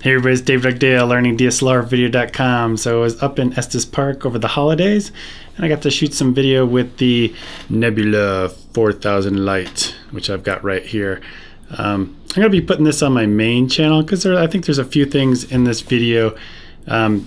Hey everybody, it's Dave Dugdale, learningdslrvideo.com. So I was up in Estes Park over the holidays, and I got to shoot some video with the Nebula4000 Lite, which I've got right here. I'm going to be putting this on my main channel because I think there's a few things in this video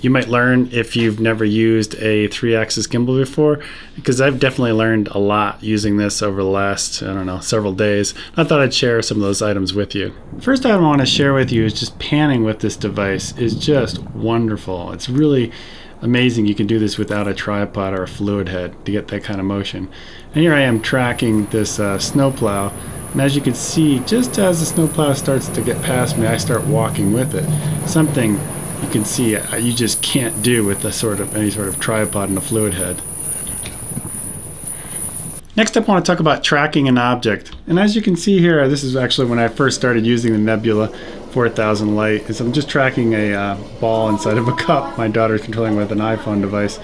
you might learn if you've never used a 3-axis gimbal before, because I've definitely learned a lot using this over the last, I don't know, several days. I thought I'd share some of those items with you. First item I want to share with you is just panning with this device is just wonderful. It's really amazing you can do this without a tripod or a fluid head to get that kind of motion. And here I am tracking this snowplow, and as you can see, just as the snowplow starts to get past me, I start walking with it. Something you can see you just can't do with any sort of tripod and a fluid head. Next up, I want to talk about tracking an object. And as you can see here, this is actually when I first started using the Nebula4000 Lite. Is I'm just tracking a ball inside of a cup my daughter's controlling with an iPhone device,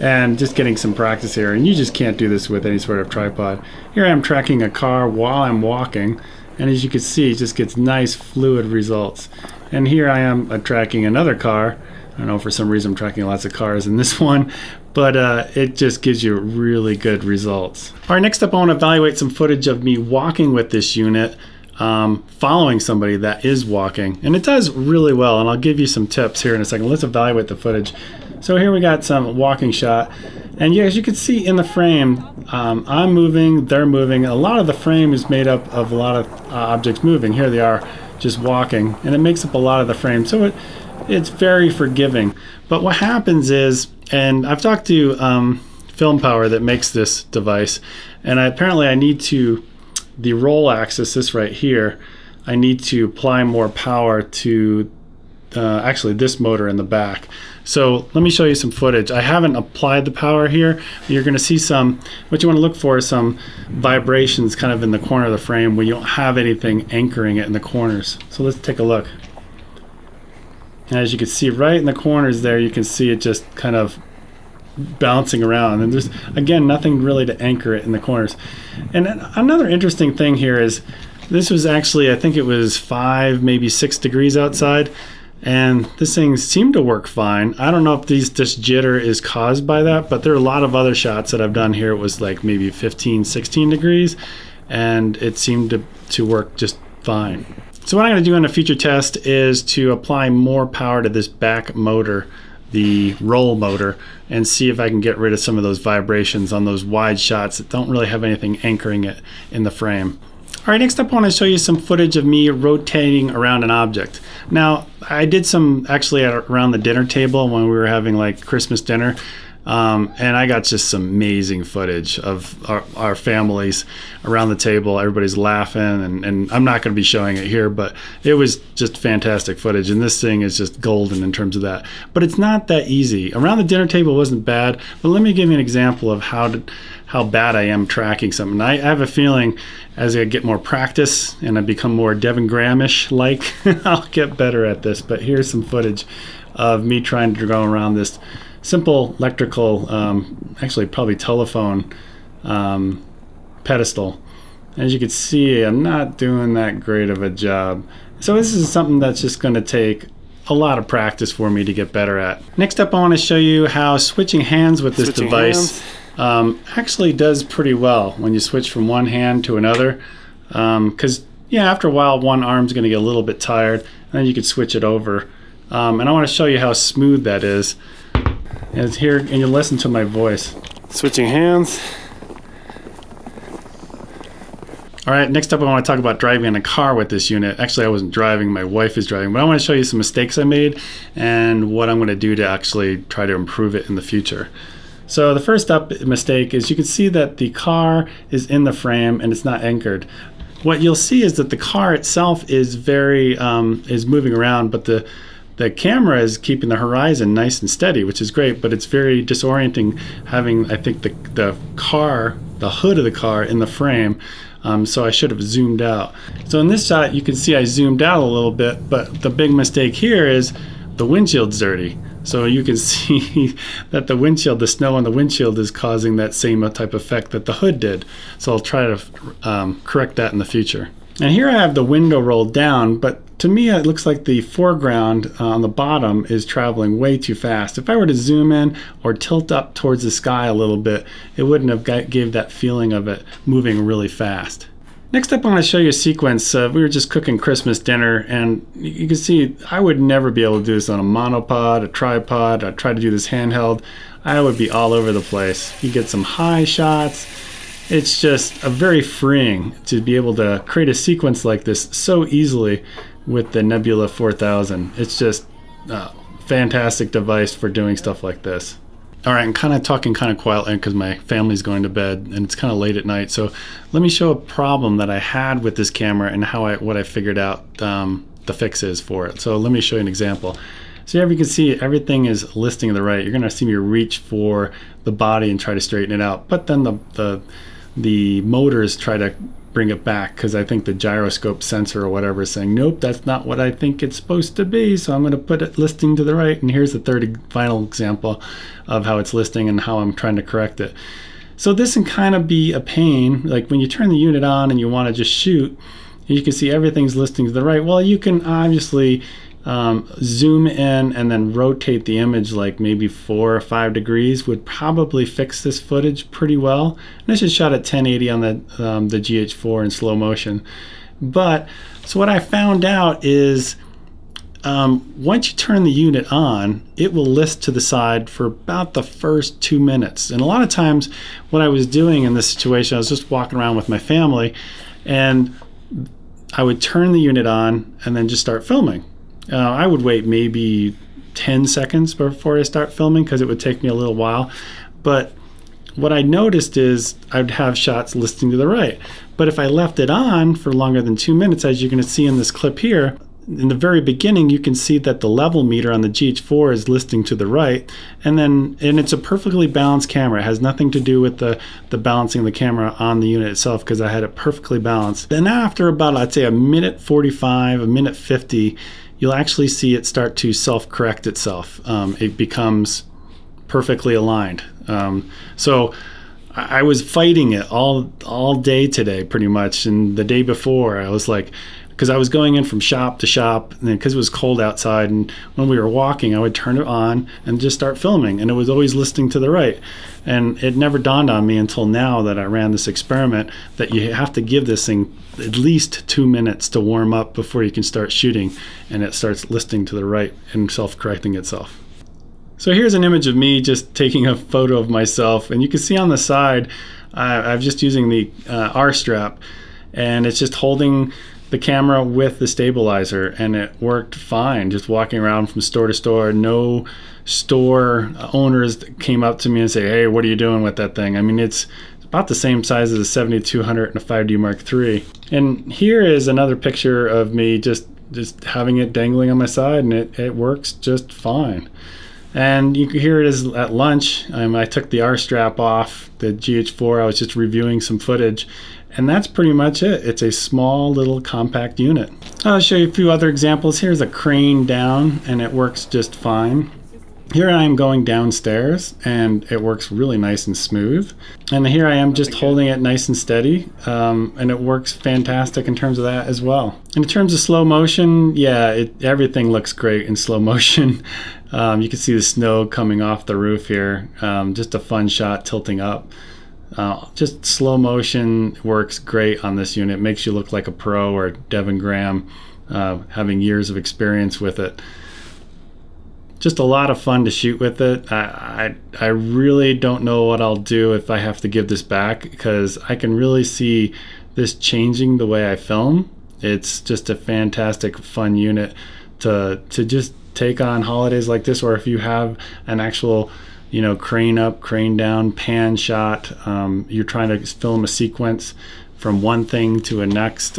and just getting some practice here. And you just can't do this with any sort of tripod. Here I am tracking a car while I'm walking, and as you can see, it just gets nice fluid results. And here I am tracking another car. I don't know, for some reason I'm tracking lots of cars in this one, but it just gives you really good results. All right, next up I want to evaluate some footage of me walking with this unit, following somebody that is walking. And it does really well, and I'll give you some tips here in a second. Let's evaluate the footage. So here we got some walking shot, and yeah, as you can see in the frame, I'm moving, they're moving. A lot of the frame is made up of a lot of objects moving. Here they are just walking, and it makes up a lot of the frame, so it's very forgiving. But what happens is, and I've talked to Film Power that makes this device, and apparently I need to, the roll axis, this right here, I need to apply more power to actually this motor in the back. So let me show you some footage. I haven't applied the power here. You're going to see what you want to look for is some vibrations kind of in the corner of the frame where you don't have anything anchoring it in the corners. So let's take a look. And as you can see right in the corners there, you can see it just kind of bouncing around, and there's again nothing really to anchor it in the corners. And another interesting thing here is this was actually, I think it was 5, maybe 6 degrees outside, and this thing seemed to work fine. I don't know if this jitter is caused by that, but there are a lot of other shots that I've done here. It was like maybe 15, 16 degrees, and it seemed to work just fine. So what I'm going to do in a future test is to apply more power to this back motor, the roll motor, and see if I can get rid of some of those vibrations on those wide shots that don't really have anything anchoring it in the frame. All right, next up I want to show you some footage of me rotating around an object. Now, I did some actually around the dinner table when we were having like Christmas dinner, and I got just some amazing footage of our families around the table. Everybody's laughing, and I'm not going to be showing it here, but it was just fantastic footage, and this thing is just golden in terms of that. But it's not that easy. Around the dinner table wasn't bad, but let me give you an example of how bad I am tracking something. I have a feeling as I get more practice and I become more Devin Graham-ish like, I'll get better at this. But here's some footage of me trying to go around this simple electrical, actually probably telephone pedestal. As you can see, I'm not doing that great of a job. So this is something that's just going to take a lot of practice for me to get better at. Next up, I want to show you how switching hands with this device actually does pretty well when you switch from one hand to another, because yeah, after a while one arm's going to get a little bit tired, and then you can switch it over. And I want to show you how smooth that is. And it's here, and you listen to my voice. Switching hands. All right, next up I want to talk about driving in a car with this unit. Actually, I wasn't driving, my wife is driving, but I want to show you some mistakes I made and what I'm going to do to actually try to improve it in the future. So the first mistake is you can see that the car is in the frame and it's not anchored. What you'll see is that the car itself is is moving around, but the camera is keeping the horizon nice and steady, which is great, but it's very disorienting having, I think, the hood of the car in the frame. So I should have zoomed out. So in this shot, you can see I zoomed out a little bit, but the big mistake here is the windshield's dirty. So you can see that the snow on the windshield is causing that same type of effect that the hood did. So I'll try to correct that in the future. And here I have the window rolled down, but To me, it looks like the foreground on the bottom is traveling way too fast. If I were to zoom in or tilt up towards the sky a little bit, it wouldn't have gave that feeling of it moving really fast. Next up, I want to show you a sequence. We were just cooking Christmas dinner, and you can see I would never be able to do this on a monopod, a tripod. I try to do this handheld. I would be all over the place. You get some high shots. It's just very freeing to be able to create a sequence like this so easily with the Nebula 4000. It's just a fantastic device for doing stuff like this. All right, I'm kind of talking kind of quietly because my family's going to bed and it's kind of late at night. So let me show a problem that I had with this camera and what I figured out the fix is for it. So let me show you an example. So here you can see everything is listing to the right. You're going to see me reach for the body and try to straighten it out, but then the motors try to bring it back because I think the gyroscope sensor or whatever is saying, nope, that's not what I think it's supposed to be. So I'm going to put it listing to the right. And here's the third final example of how it's listing and how I'm trying to correct it. So this can kind of be a pain. Like when you turn the unit on and you want to just shoot, you can see everything's listing to the right. Well, you can obviously zoom in and then rotate the image like maybe 4 or 5 degrees would probably fix this footage pretty well. And this is shot at 1080 on the GH4 in slow motion. But so what I found out is once you turn the unit on, it will list to the side for about the first 2 minutes. And a lot of times what I was doing in this situation, I was just walking around with my family and I would turn the unit on and then just start filming. I would wait maybe 10 seconds before I start filming because it would take me a little while. But what I noticed is I'd have shots listing to the right. But if I left it on for longer than 2 minutes, as you're going to see in this clip here, in the very beginning, you can see that the level meter on the GH4 is listing to the right. And it's a perfectly balanced camera. It has nothing to do with the balancing of the camera on the unit itself because I had it perfectly balanced. Then after about, I'd say a minute 45, a minute 50, you'll actually see it start to self-correct itself. It becomes perfectly aligned. So I was fighting it all day today pretty much, and the day before I was like, because I was going in from shop to shop, and because it was cold outside, and when we were walking I would turn it on and just start filming, and it was always listing to the right. And it never dawned on me until now that I ran this experiment that you have to give this thing at least 2 minutes to warm up before you can start shooting, and it starts listing to the right and self-correcting itself. So here's an image of me just taking a photo of myself, and you can see on the side I'm just using the R strap, and it's just holding the camera with the stabilizer, and it worked fine just walking around from store to store. No store owners came up to me and say, hey, what are you doing with that thing? I mean, it's about the same size as a 7200 and a 5D Mark III. And here is another picture of me just having it dangling on my side, and it works just fine. And you can hear it is at lunch. I took the R strap off the GH4. I was just reviewing some footage, and that's pretty much it. It's a small little compact unit. I'll show you a few other examples. Here's a crane down, and it works just fine. Here I am going downstairs, and it works really nice and smooth. And here I am just holding it nice and steady, and it works fantastic in terms of that as well. In terms of slow motion, yeah, everything looks great in slow motion. You can see the snow coming off the roof here. Just a fun shot tilting up. Just slow motion works great on this unit. Makes you look like a pro or Devin Graham, having years of experience with it. Just a lot of fun to shoot with it. I really don't know what I'll do if I have to give this back, because I can really see this changing the way I film. It's just a fantastic fun unit to just take on holidays like this, or if you have an actual crane up, crane down, pan shot, you're trying to film a sequence from one thing to a next.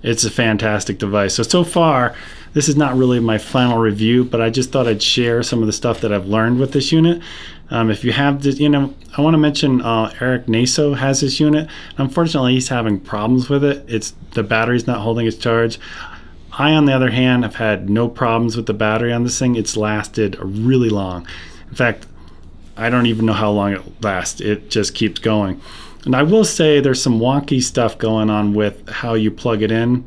It's a fantastic device. So far, this is not really my final review, but I just thought I'd share some of the stuff that I've learned with this unit. If you have this, I want to mention Eric Naso has this unit. Unfortunately, he's having problems with it. The battery's not holding its charge. I, on the other hand, have had no problems with the battery on this thing. It's lasted really long. In fact, I don't even know how long it lasts. It just keeps going. And I will say there's some wonky stuff going on with how you plug it in.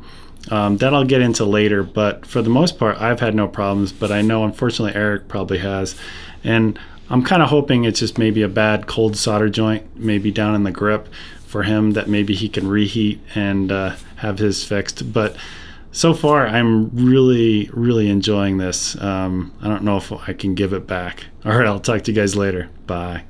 That I'll get into later, but for the most part I've had no problems, but I know unfortunately Eric probably has. And I'm kind of hoping it's just maybe a bad cold solder joint, maybe down in the grip for him, that maybe he can reheat and have his fixed. But so far I'm really enjoying this. I don't know if I can give it back. All right, I'll talk to you guys later. Bye.